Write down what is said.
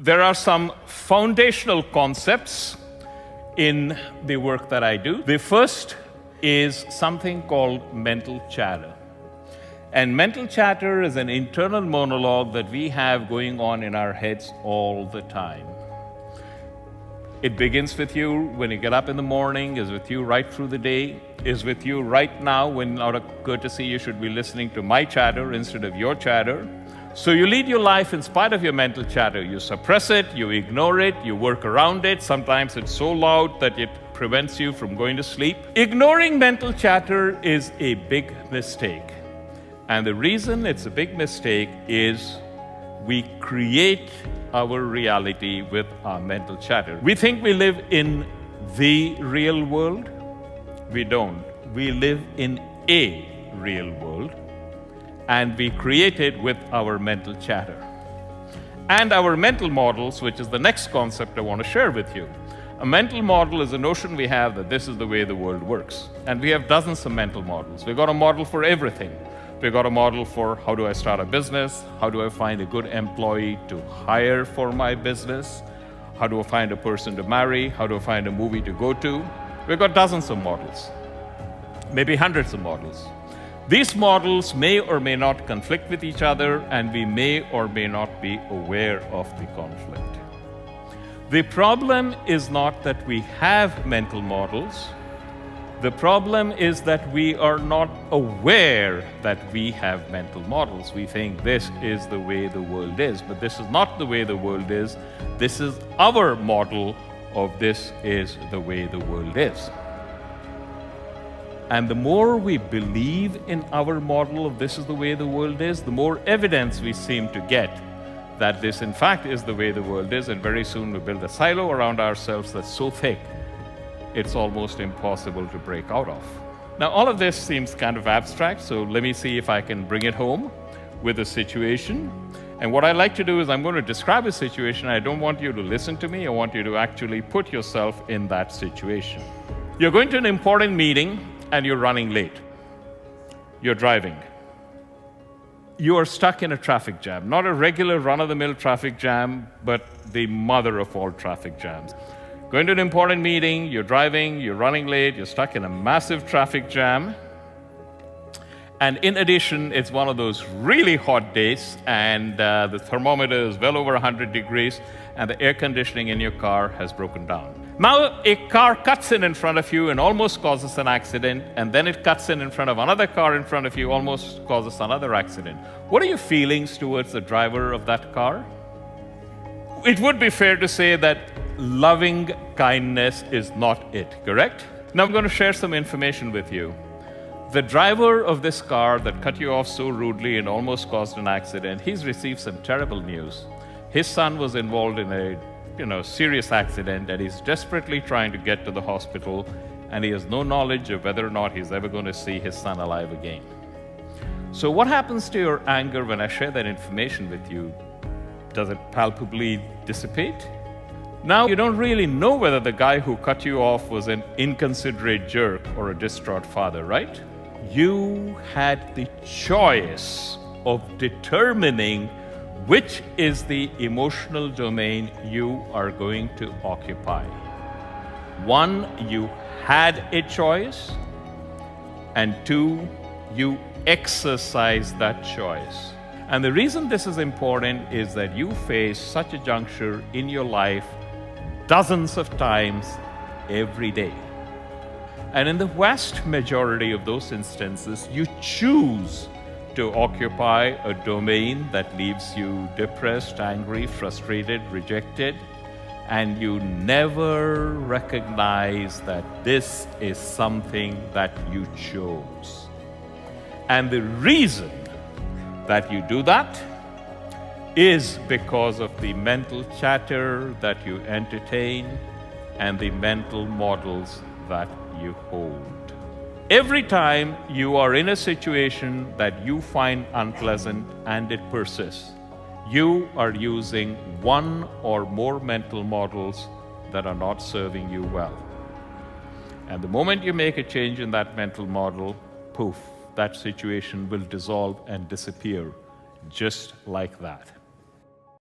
There are some foundational concepts in the work that I do. The first is something called mental chatter. And mental chatter is an internal monologue that we have going on in our heads all the time. It begins with you when you get up in the morning, is with you right through the day, is with you right now when, out of courtesy, you should be listening to my chatter instead of your chatter. So you lead your life in spite of your mental chatter. You suppress it, you ignore it, you work around it. Sometimes it's so loud that it prevents you from going to sleep. Ignoring mental chatter is a big mistake. And the reason it's a big mistake is we create our reality with our mental chatter. We think we live in the real world. We don't. We live in a real world. And we create it with our mental chatter. And our mental models, which is the next concept I want to share with you. A mental model is a notion we have that this is the way the world works. And we have dozens of mental models. We've got a model for everything. We've got a model for how do I start a business? How do I find a good employee to hire for my business? How do I find a person to marry? How do I find a movie to go to? We've got dozens of models, maybe hundreds of models. These models may or may not conflict with each other, and we may or may not be aware of the conflict. The problem is not that we have mental models. The problem is that we are not aware that we have mental models. We think this is the way the world is, but this is not the way the world is. This is our model of this is the way the world is. And the more we believe in our model of this is the way the world is, the more evidence we seem to get that this in fact is the way the world is, and very soon we build a silo around ourselves that's so thick it's almost impossible to break out of. Now, all of this seems kind of abstract, so let me see if I can bring it home with a situation. And what I like to do is I'm going to describe a situation. I don't want you to listen to me. I want you to actually put yourself in that situation. You're going to an important meeting and you're running late. You're driving. You are stuck in a traffic jam, not a regular run-of-the-mill traffic jam, but the mother of all traffic jams. Going to an important meeting, you're driving, you're running late, you're stuck in a massive traffic jam. And in addition, it's one of those really hot days, and the thermometer is well over 100 degrees, and the air conditioning in your car has broken down. Now, a car cuts in front of you and almost causes an accident, and then it cuts in front of another car in front of you, almost causes another accident. What are your feelings towards the driver of that car? It would be fair to say that loving kindness is not it, correct? Now I'm going to share some information with you. The driver of this car that cut you off so rudely and almost caused an accident, he's received some terrible news. His son was involved in a serious accident, and he's desperately trying to get to the hospital, and he has no knowledge of whether or not he's ever going to see his son alive again. So what happens to your anger when I share that information with you? Does it palpably dissipate? Now, you don't really know whether the guy who cut you off was an inconsiderate jerk or a distraught father, right? You had the choice of determining which is the emotional domain you are going to occupy. One, you had a choice, and two, you exercised that choice. And the reason this is important is that you face such a juncture in your life dozens of times every day. And in the vast majority of those instances, you choose to occupy a domain that leaves you depressed, angry, frustrated, rejected, and you never recognize that this is something that you chose. And the reason that you do that is because of the mental chatter that you entertain and the mental models that you hold. Every time you are in a situation that you find unpleasant and it persists, you are using one or more mental models that are not serving you well. And the moment you make a change in that mental model, poof, that situation will dissolve and disappear just like that.